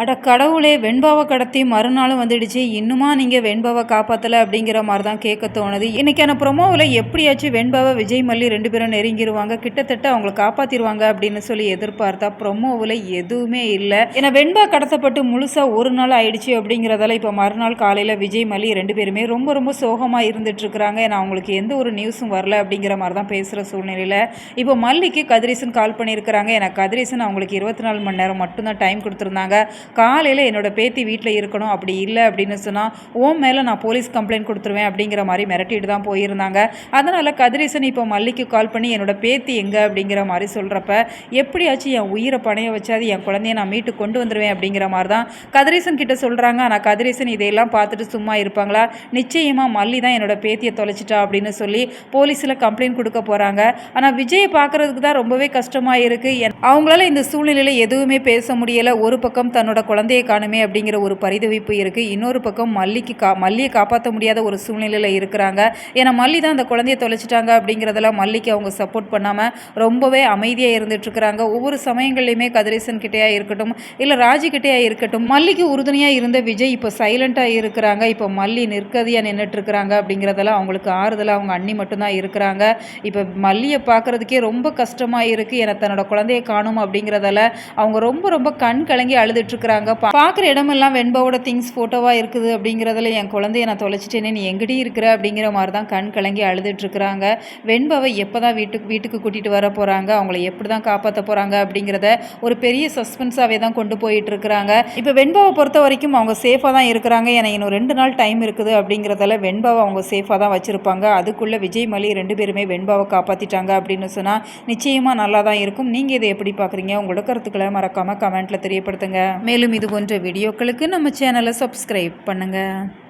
அட கடவுளே! வெண்பாவ கடத்தி மறுநாளும் வந்துடுச்சு. இன்னுமா நீங்க வெண்பாவ காப்பாத்தல அப்படிங்கிற மாரி தான் கேட்க தோணுது. இன்னைக்கான ப்ரொமோவுல எப்படியாச்சும் வெண்பாவ விஜய், மல்லி 2 பேரும் நெருங்கிருவாங்க. கிட்டத்தட்ட அவங்கள காப்பாத்திருவாங்க அப்படின்னு சொல்லி எதிர்பார்த்தா, ப்ரொமோவுல எதுவுமே இல்ல. ஏன்னா வெண்பா கடத்தப்பட்டு முழுசா 1 நாள் ஆயிடுச்சு அப்படிங்கிறதால, இப்ப மறுநாள் காலையில விஜய், மல்லி 2 பேருமே ரொம்ப ரொம்ப சோகமா இருந்துட்டுருக்காங்க. ஏன்னா அவங்களுக்கு எந்த ஒரு நியூஸும் வரல அப்படிங்கிற மாரி தான் பேசுற சூழ்நிலையில, இப்போ மல்லிக்கு கதிரேசன் கால் பண்ணியிருக்கிறாங்க. ஏன்னா கதிரேசன் அவங்களுக்கு 24 மணி நேரம் மட்டும் தான் டைம் குடுத்துருந்தாங்க. காலையில் என்னோட பேத்தி வீட்டில் இருக்கணும், அப்படி இல்லை அப்படின்னு சொன்னால் ஓம் மேலே நான் போலீஸ் கம்ப்ளைண்ட் கொடுத்துருவேன் அப்படிங்கிற மாதிரி மிரட்டிட்டு தான் போயிருந்தாங்க. அதனால் கதிரேசன் இப்போ மல்லிக்கு கால் பண்ணி என்னோட பேத்தி எங்கே அப்படிங்கிற மாதிரி சொல்கிறப்ப, எப்படியாச்சும் என் உயிரை பணைய வச்சாது என் குழந்தைய நான் மீட்டு கொண்டு வந்துடுவேன் அப்படிங்கிற மாதிரி தான் கதிரேசன் கிட்ட சொல்கிறாங்க. ஆனால் கதிரேசன் இதையெல்லாம் பார்த்துட்டு சும்மா இருப்பாங்களா? நிச்சயமாக மல்லி தான் என்னோட பேத்தியை தொலைச்சிட்டா அப்படின்னு சொல்லி போலீஸில் கம்ப்ளைண்ட் கொடுக்க போகிறாங்க. ஆனால் விஜயை பார்க்குறதுக்கு தான் ரொம்பவே கஷ்டமாக இருக்குது. அவங்களால இந்த சூழ்நிலையில் எதுவுமே பேச முடியலை. ஒரு பக்கம் தன்னோட குழந்தையை காணுமே அப்படிங்கிற ஒரு பரிதவிப்பு இருக்குது. இன்னொரு பக்கம் மல்லியை காப்பாற்ற முடியாத ஒரு சூழ்நிலையில் இருக்கிறாங்க. ஏன்னா மல்லி தான் அந்த குழந்தையை தொலைச்சிட்டாங்க அப்படிங்கிறதெல்லாம் மல்லிக்கு அவங்க சப்போர்ட் பண்ணாமல் ரொம்பவே அமைதியாக இருந்துட்டுருக்குறாங்க. ஒவ்வொரு சமயங்கள்லையுமே கதிரேசன் கிட்டேயா இருக்கட்டும், இல்லை ராஜிக்கிட்டேயா இருக்கட்டும், மல்லிக்கு உறுதுணையாக இருந்த விஜய் இப்போ சைலண்ட்டாக இருக்கிறாங்க. இப்போ மல்லி நிற்கதியாக நின்றுட்டுருக்குறாங்க அப்படிங்கிறதெல்லாம் அவங்களுக்கு ஆறுதலாக அவங்க அண்ணி மட்டும்தான் இருக்கிறாங்க. இப்போ மல்லியை பார்க்குறதுக்கே ரொம்ப கஷ்டமாக இருக்குது. ஏன்னா தன்னோட குழந்தையை காணும் அப்படிங்கிறதால அவங்க ரொம்ப ரொம்ப கண் கலங்கி அழுதுட்டுருக்குறாங்க. பார்க்குற இடமெல்லாம் வெண்பாவோட திங்ஸ் ஃபோட்டோவாக இருக்குது அப்படிங்கிறதுல என் குழந்தைய நான் தொலைச்சிட்டேனே, நீ எங்கடி இருக்கிற அப்படிங்கிற மாதிரி தான் கண் கலங்கி அழுதுட்டுருக்குறாங்க. வெண்பாவை எப்போ தான் வீட்டுக்கு கூட்டிகிட்டு வர போகிறாங்க, அவங்கள எப்படி தான் காப்பாற்ற போகிறாங்க அப்படிங்கிறத ஒரு பெரிய சஸ்பென்ஸாகவே தான் கொண்டு போயிட்டுருக்குறாங்க. இப்போ வெண்பாவை பொறுத்த வரைக்கும் அவங்க சேஃபாக தான் இருக்கிறாங்க. ஏன்னா இன்னும் 2 நாள் டைம் இருக்குது அப்படிங்கிறதால வெண்பாவை அவங்க சேஃபாக தான் வச்சுருப்பாங்க. அதுக்குள்ளே விஜய், மல்லி 2 பேருமே வெண்பாவை காப்பாற்றிட்டாங்க அப்படின்னு சொன்னால் நிச்சயமாக நல்லா தான் இருக்கும். நீங்கள் இதை எப்படி பார்க்குறீங்க? உங்களோட கருத்துக்களை மறக்காமல் கமெண்ட்டில் தெரியப்படுத்துங்க. மேலும் இது போன்ற வீடியோக்களுக்கு நம்ம சேனலை சப்ஸ்கிரைப் பண்ணுங்கள்.